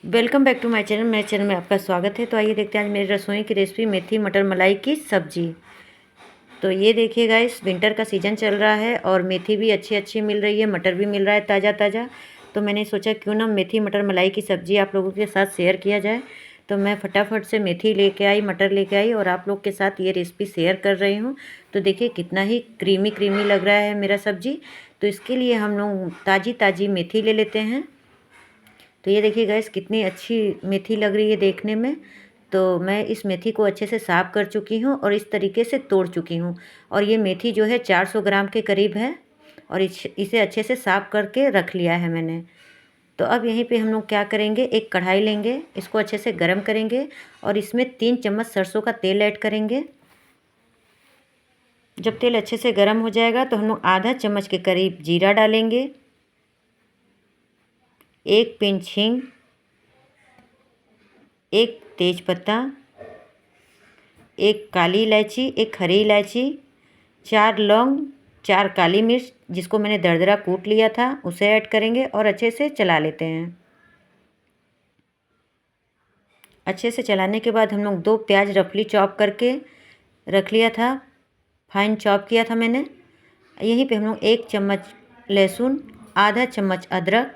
Welcome back to my channel. मेरे channel में आपका स्वागत है। तो आइए देखते हैं आज मेरी रसोई की रेसिपी मेथी मटर मलाई की सब्जी। तो ये देखिए गाइस, विंटर का सीज़न चल रहा है और मेथी भी अच्छी अच्छी मिल रही है, मटर भी मिल रहा है ताज़ा ताज़ा। तो मैंने सोचा क्यों ना मेथी मटर मलाई की सब्जी आप लोगों के साथ शेयर किया जाए। तो मैं फटाफट से मेथी लेके आई, मटर लेके आई और आप लोग के साथ ये रेसिपी शेयर कर रही हूँ। तो देखिए कितना ही क्रीमी क्रीमी लग रहा है मेरा सब्जी। तो इसके लिए हम लोग ताज़ी ताज़ी मेथी ले लेते हैं। तो ये देखिए गाइस, कितनी अच्छी मेथी लग रही है देखने में। तो मैं इस मेथी को अच्छे से साफ़ कर चुकी हूँ और इस तरीके से तोड़ चुकी हूँ। और ये मेथी जो है 400 ग्राम के करीब है और इसे अच्छे से साफ़ करके रख लिया है मैंने। तो अब यहीं पे हम लोग क्या करेंगे, एक कढ़ाई लेंगे, इसको अच्छे से गर्म करेंगे और इसमें 3 चम्मच सरसों का तेल ऐड करेंगे। जब तेल अच्छे से गर्म हो जाएगा तो हम लोग आधा चम्मच के करीब जीरा डालेंगे, 1 पिंच हींग, 1 तेज़पत्ता, 1 काली इलायची, 1 हरी इलायची, 4 लौंग, 4 काली मिर्च जिसको मैंने दरदरा कूट लिया था उसे ऐड करेंगे और अच्छे से चला लेते हैं। अच्छे से चलाने के बाद हम लोग 2 प्याज रफली चॉप करके रख लिया था, फाइन चॉप किया था मैंने। यहीं पे हम लोग 1 चम्मच लहसुन, आधा चम्मच अदरक,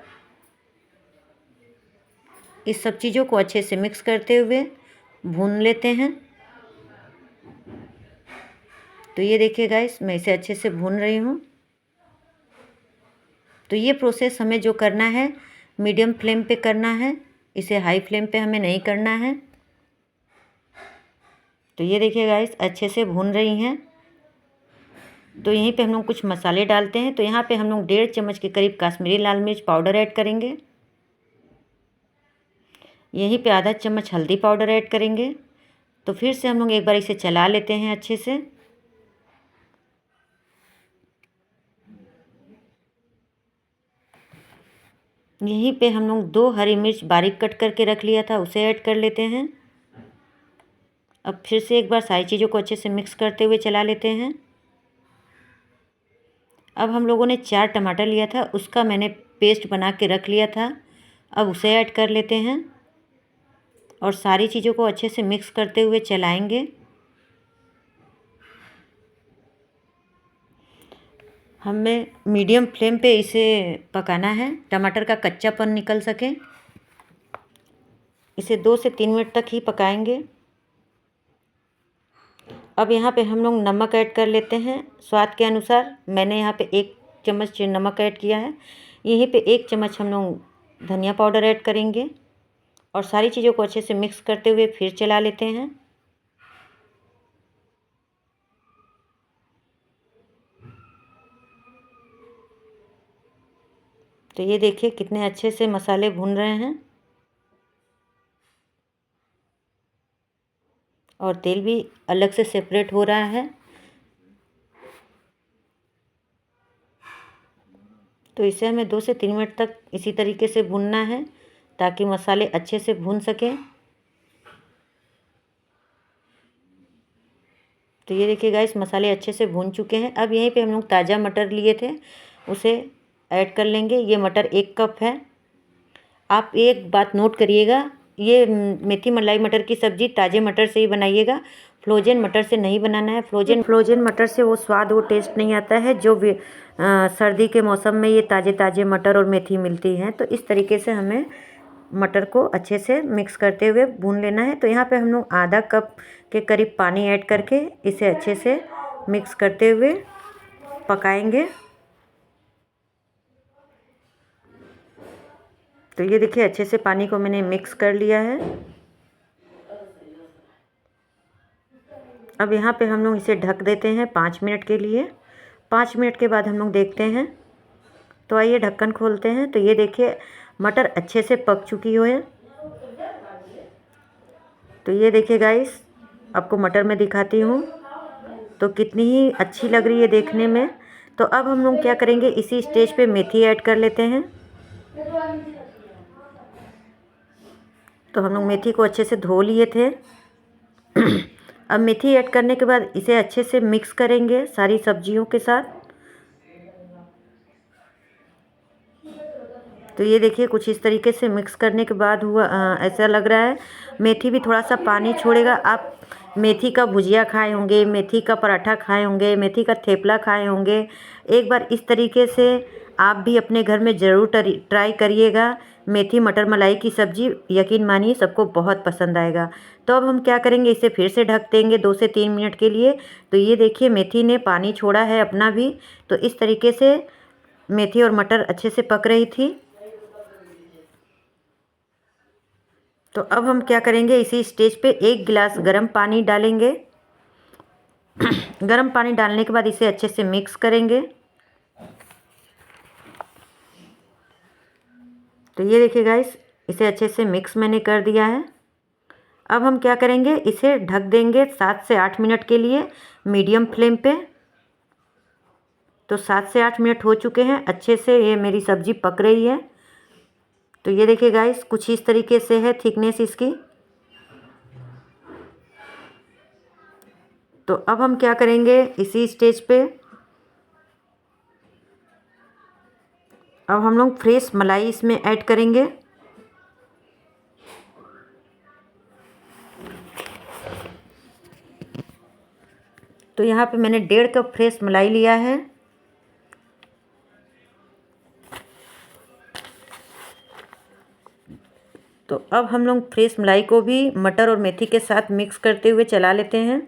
इस सब चीज़ों को अच्छे से मिक्स करते हुए भून लेते हैं। तो ये देखिए गाइस, मैं इसे अच्छे से भून रही हूँ। तो ये प्रोसेस हमें जो करना है मीडियम फ्लेम पे करना है, इसे हाई फ्लेम पे हमें नहीं करना है। तो ये देखिए गाइस, अच्छे से भून रही हैं। तो यहीं पे हम लोग कुछ मसाले डालते हैं। तो यहाँ पे हम लोग 1.5 चम्मच के करीब कश्मीरी लाल मिर्च पाउडर ऐड करेंगे। यहीं पे आधा चम्मच हल्दी पाउडर ऐड करेंगे। तो फिर से हम लोग एक बार इसे चला लेते हैं अच्छे से। यहीं पे हम लोग 2 हरी मिर्च बारीक कट करके रख लिया था उसे ऐड कर लेते हैं। अब फिर से एक बार सारी चीज़ों को अच्छे से मिक्स करते हुए चला लेते हैं। अब हम लोगों ने 4 टमाटर लिया था, उसका मैंने पेस्ट बना के रख लिया था, अब उसे ऐड कर लेते हैं और सारी चीज़ों को अच्छे से मिक्स करते हुए चलाएंगे। हमें मीडियम फ्लेम पे इसे पकाना है, टमाटर का कच्चापन निकल सके। इसे 2 से 3 मिनट तक ही पकाएंगे। अब यहाँ पे हम लोग नमक ऐड कर लेते हैं स्वाद के अनुसार। मैंने यहाँ पे 1 चम्मच नमक ऐड किया है। यहीं पे 1 चम्मच हम लोग धनिया पाउडर ऐड करेंगे और सारी चीज़ों को अच्छे से मिक्स करते हुए फिर चला लेते हैं। तो ये देखिए कितने अच्छे से मसाले भून रहे हैं और तेल भी अलग से सेपरेट हो रहा है। तो इसे हमें 2 से 3 मिनट तक इसी तरीके से भूनना है ताकि मसाले अच्छे से भून सकें। तो ये देखिए गाइस, मसाले अच्छे से भून चुके हैं। अब यहीं पे हम लोग ताज़ा मटर लिए थे उसे ऐड कर लेंगे। ये मटर 1 कप है। आप एक बात नोट करिएगा, ये मेथी मलाई मटर की सब्ज़ी ताज़े मटर से ही बनाइएगा, फ्रोजन मटर से नहीं बनाना है। फ्रोजन मटर से वो स्वाद, वो टेस्ट नहीं आता है जो सर्दी के मौसम में ये ताज़े ताज़े मटर और मेथी मिलती हैं। तो इस तरीके से हमें मटर को अच्छे से मिक्स करते हुए भून लेना है। तो यहाँ पे हम लोग आधा कप के करीब पानी ऐड करके इसे अच्छे से मिक्स करते हुए पकाएंगे। तो ये देखिए अच्छे से पानी को मैंने मिक्स कर लिया है। अब यहाँ पे हम लोग इसे ढक देते हैं 5 मिनट के लिए। 5 मिनट के बाद हम लोग देखते हैं। तो आइए ढक्कन खोलते हैं। तो ये देखिए मटर अच्छे से पक चुकी हो है। तो ये देखिए गाइस, आपको मटर में दिखाती हूँ तो कितनी ही अच्छी लग रही है देखने में। तो अब हम लोग क्या करेंगे, इसी स्टेज पे मेथी ऐड कर लेते हैं। तो हम लोग मेथी को अच्छे से धो लिए थे। अब मेथी ऐड करने के बाद इसे अच्छे से मिक्स करेंगे सारी सब्जियों के साथ। तो ये देखिए कुछ इस तरीके से मिक्स करने के बाद हुआ ऐसा लग रहा है। मेथी भी थोड़ा सा पानी छोड़ेगा। आप मेथी का भुजिया खाए होंगे, मेथी का पराठा खाए होंगे, मेथी का थेपला खाए होंगे। एक बार इस तरीके से आप भी अपने घर में ज़रूर ट्राई करिएगा मेथी मटर मलाई की सब्ज़ी। यकीन मानिए सबको बहुत पसंद आएगा। तो अब हम क्या करेंगे, इसे फिर से ढक देंगे 2 से 3 मिनट के लिए। तो ये देखिए मेथी ने पानी छोड़ा है अपना भी। तो इस तरीके से मेथी और मटर अच्छे से पक रही थी। तो अब हम क्या करेंगे, इसी स्टेज पे 1 गिलास गर्म पानी डालेंगे। गर्म पानी डालने के बाद इसे अच्छे से मिक्स करेंगे। तो ये देखिए गाइस, इसे अच्छे से मिक्स मैंने कर दिया है। अब हम क्या करेंगे, इसे ढक देंगे 7 से 8 मिनट के लिए मीडियम फ्लेम पे। तो 7 से 8 मिनट हो चुके हैं, अच्छे से ये मेरी सब्ज़ी पक रही है। तो ये देखिए गाइस, कुछ इस तरीके से है थिकनेस इसकी। तो अब हम क्या करेंगे, इसी स्टेज पे अब हम लोग फ्रेश मलाई इसमें ऐड करेंगे। तो यहाँ पे मैंने 1.5 कप फ्रेश मलाई लिया है। तो अब हम लोग फ्रेश मलाई को भी मटर और मेथी के साथ मिक्स करते हुए चला लेते हैं।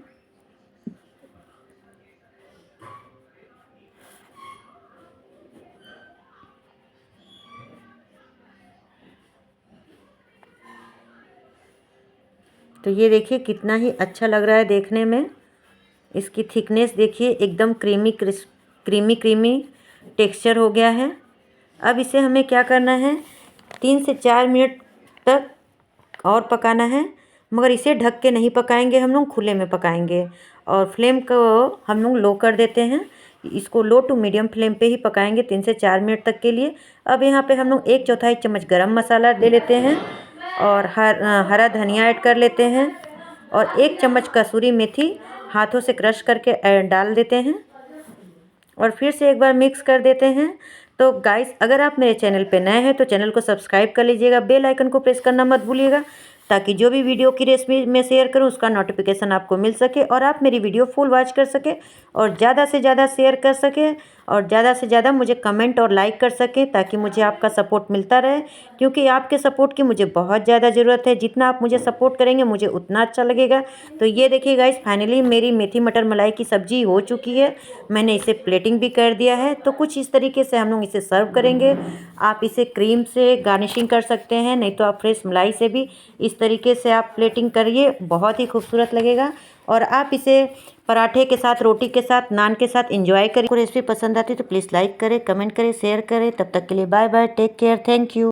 तो ये देखिए कितना ही अच्छा लग रहा है देखने में। इसकी थिकनेस देखिए, एकदम क्रीमी टेक्सचर हो गया है। अब इसे हमें क्या करना है, 3 से 4 मिनट तक और पकाना है। मगर इसे ढक के नहीं पकाएंगे, हम लोग खुले में पकाएंगे। और फ्लेम को हम लोग लो कर देते हैं। इसको लो टू मीडियम फ्लेम पे ही पकाएंगे 3 से 4 मिनट तक के लिए। अब यहाँ पे हम लोग 1/4 चम्मच गरम मसाला ले लेते हैं और हरा धनिया ऐड कर लेते हैं और 1 चम्मच कसूरी मेथी हाथों से क्रश करके डाल देते हैं और फिर से एक बार मिक्स कर देते हैं। तो गाइस, अगर आप मेरे चैनल पे नए हैं तो चैनल को सब्सक्राइब कर लीजिएगा, बेल आइकन को प्रेस करना मत भूलिएगा, ताकि जो भी वीडियो की रेसिपी मैं शेयर करूं उसका नोटिफिकेशन आपको मिल सके और आप मेरी वीडियो फुल वॉच कर सके और ज़्यादा से ज़्यादा शेयर कर सके और ज़्यादा से ज़्यादा मुझे कमेंट और लाइक कर सकें, ताकि मुझे आपका सपोर्ट मिलता रहे। क्योंकि आपके सपोर्ट की मुझे बहुत ज़्यादा ज़रूरत है। जितना आप मुझे सपोर्ट करेंगे मुझे उतना अच्छा लगेगा। तो ये देखिए गाइस, फाइनली मेरी मेथी मटर मलाई की सब्ज़ी हो चुकी है। मैंने इसे प्लेटिंग भी कर दिया है। तो कुछ इस तरीके से हम लोग इसे सर्व करेंगे। आप इसे क्रीम से गार्निशिंग कर सकते हैं, नहीं तो आप फ्रेश मलाई से भी इस तरीके से आप प्लेटिंग करिए, बहुत ही खूबसूरत लगेगा। और आप इसे पराठे के साथ, रोटी के साथ, नान के साथ एंजॉय करें। रेसिपी पसंद आती है तो प्लीज़ लाइक करें, कमेंट करें, शेयर करें। तब तक के लिए bye bye, take care, thank you.